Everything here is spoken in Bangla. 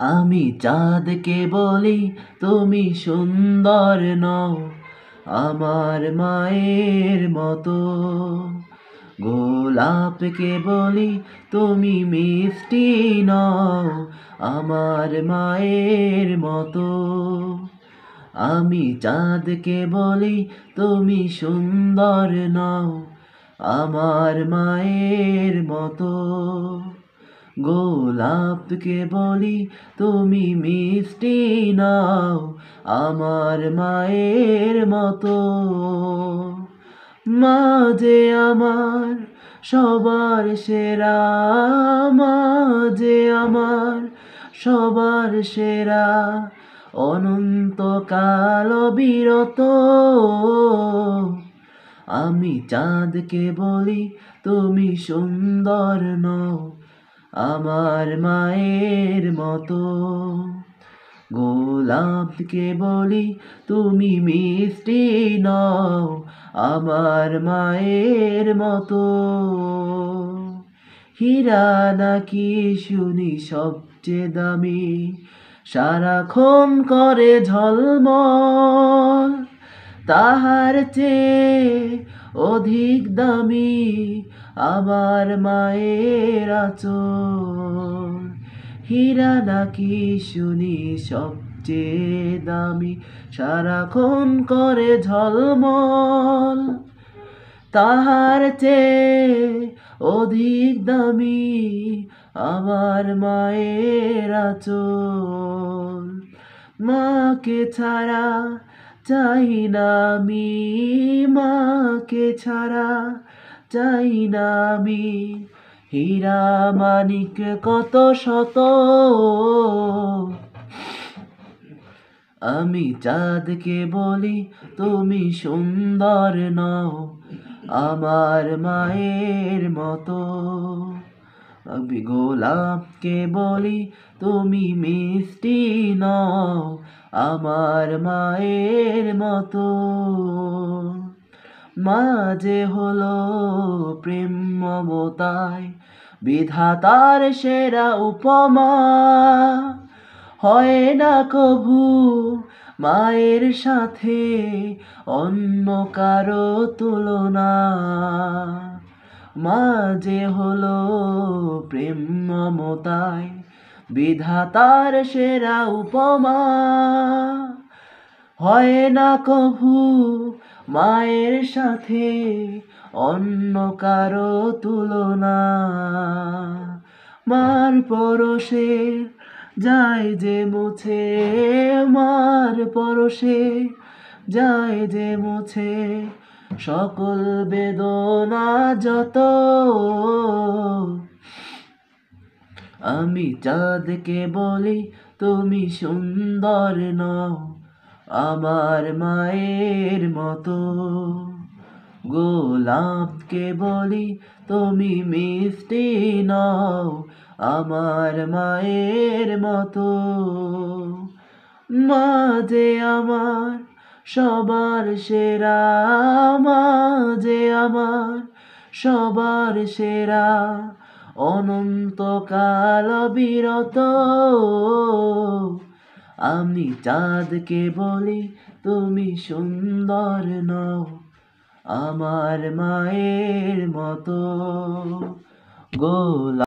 আমি চাঁদকে বলি তুমি সুন্দর নও আমার মায়ের মতো, গোলাপকে বলি তুমি মিষ্টি নও আমার মায়ের মতো। আমি চাঁদকে বলি তুমি সুন্দর নও আমার মায়ের মতো, গোলাপকে বলি তুমি মিষ্টি নাও আমার মায়ের মতো। মা যে আমার সবার সেরা, মা যে আমার সবার সেরা, অনন্তকাল বিরত। আমি চাঁদকে বলি তুমি সুন্দর নও আমার মায়ের মতো, গোলাপকে বলি তুমি মিষ্টি নও আমার মায়ের মতো। হীরা নাকি শুনি সবচেয়ে দামি, সারাক্ষণ করে ঝলমল, তাহার চেয়ে অধিক দামি আমার মায়ের আঁচল। হীরা নাকি শুনি সবচেয়ে দামি, সারাক্ষণ করে ঝলমল, তাহার চেয়ে অধিক দামি আমার মায়ের আঁচল। মাকে ছাড়া চাই না আমি, মাকে ছাড়া চাই না আমি, হীরা মানিক কত শত। আমি চাঁদকে বলি তুমি সুন্দর নও আমার মায়ের মতো, আমি গোলাপকে বলি তুমি মিষ্টি নও আমার মায়ের মতো। মা যে হলো প্রেম মমতায় বিধাতার সেরা উপমা, হয় না কভু মায়ের সাথে অন্য কারো তুলনা। মা যে হলো প্রেম মমতায় বিধাতার সেরা উপমা, হয় না কভু মায়ের সাথে অন্য কারো তুলনা। মার পরশে যায় যে মুছে, মার পরশে যায় যে মুছে সকল বেদনা যত। আমি চাঁদকে বলি তুমি সুন্দর নও আমার মায়ের মতো, গোলাপকে বলি তুমি মিষ্টি নও আমার মায়ের মতো। মা যে আমার সবার সেরা, মা যে আমার সবার সেরা, অনন্তকাল বিরত। আমি চাঁদকে বলি তুমি সুন্দর নও আমার মায়ের মতো, গোলাপ।